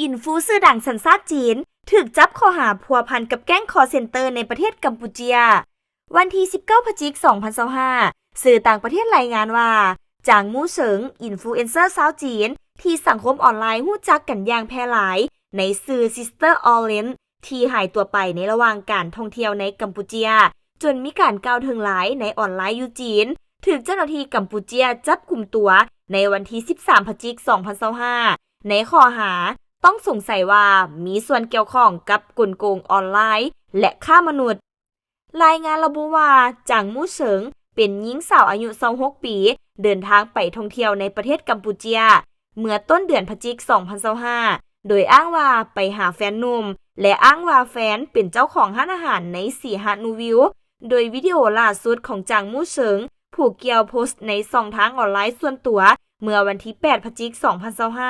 อินฟูซื่อดังสัญชาติจีนถูกจับข้อหาพัวพันกับแก๊งคอลเซ็นเตอร์ในประเทศกัมพูชาวันที่19 พฤศจิกายน 2025สื่อต่างประเทศรายงานว่าจางมู่เฉิงอินฟลูเอนเซอร์ชาวจีนที่สังคมออนไลน์รู้จักกันอย่างแพร่หลายในสื่อ Sister Orange ที่หายตัวไปในระหว่างการท่องเที่ยวในกัมพูชาจนมีการกล่าวถึงหลายในออนไลน์อยู่จีนถูกเจ้าหน้าที่กัมพูชาจับกุมตัวในวันที่13 พฤศจิกายน 2025ในข้อหาต้องสงสัยว่ามีส่วนเกี่ยวข้องกับกลโกงออนไลน์และค้ามนุษย์รายงานระบุว่าจางมู่เฉิงเป็นหญิงสาวอายุ26 ปีเดินทางไปท่องเที่ยวในประเทศกัมพูชาเมื่อต้นเดือนพฤศจิกายน 2025โดยอ้างว่าไปหาแฟนหนุ่มและอ้างว่าแฟนเป็นเจ้าของร้านอาหารในสีหาดนูวิวโดยวิดีโอล่าสุดของจางมู่เฉิงผูกเกี่ยวโพสต์ในช่องทางออนไลน์ส่วนตัวเมื่อวันที่8 พฤศจิกายน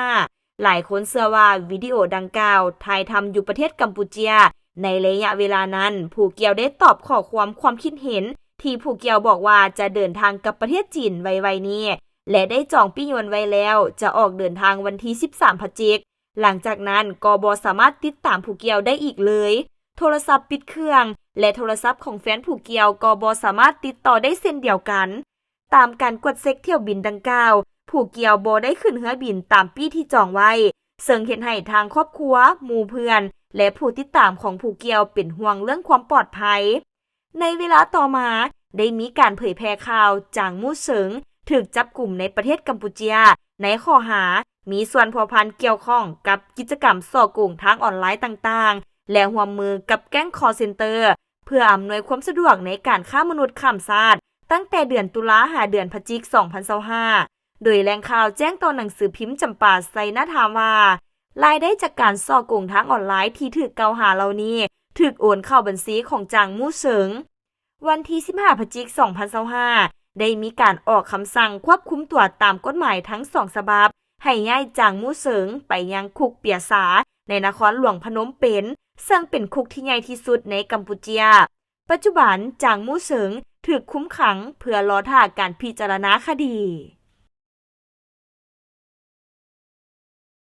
2025หลายคนเชื่อว่าวิดีโอดังกล่าวถ่ายทำอยู่ประเทศกัมพูชาในระยะเวลานั้นผู้เกี่ยวได้ตอบข้อความคิดเห็นที่ผู้เกี่ยวบอกว่าจะเดินทางกับประเทศจีนไวๆนี้และได้จองปี่ยวนไว้แล้วจะออกเดินทางวันที่13 พฤศจิกายนหลังจากนั้นก็บ่สามารถติดตามผู้เกี่ยวได้อีกเลยโทรศัพท์ปิดเครื่องและโทรศัพท์ของแฟนผู้เกี่ยวก็บ่สามารถติดต่อได้เช่นเดียวกันตามการกดเช็คเที่ยวบินดังกล่าวผู้เกี่ยวบ่ได้ขึ้นเรือบินตามปี้ที่จองไว้ซึ่งเฮ็ดให้ทางครอบครัวหมู่เพื่อนและผู้ติดตามของผู้เกี่ยวเป็นห่วงเรื่องความปลอดภัยในเวลาต่อมาได้มีการเผยแพร่ข่าวจางมู่เฉิงถูกจับกุมในประเทศกัมพูชาในข้อหามีส่วนพัวพันเกี่ยวข้องกับกิจกรรมส่อโกงทางออนไลน์ต่างๆและร่วมมือกับแก๊งคอลเซ็นเตอร์เพื่ออำนวยความสะดวกในการค้ามนุษย์ข้ามชาติตั้งแต่เดือนตุลาหาเดือนพฤศจิกายน 2025โดยแหล่งข่าวแจ้งต่อหนังสือพิมพ์จำปาไซนาถามว่ารายได้จากการส่อโกงทางออนไลน์ที่ถูกกล่าวหาเหล่านี้ถูกโอนเข้าบัญชีของจางมู่เฉิงวันที่15 พฤศจิกายน 2025ได้มีการออกคำสั่งควบคุมตัวตามกฎหมายทั้ง2ฉบับให้ย้ายจางมู่เฉิงไปยังคุกเปียสาในนครหลวงพนมเปญซึ่งเป็นคุกที่ใหญ่ที่สุดในกัมพูชาปัจจุบันจางมู่เฉิงถูกคุมขังเพื่อรอท่าการพิจารณาคดี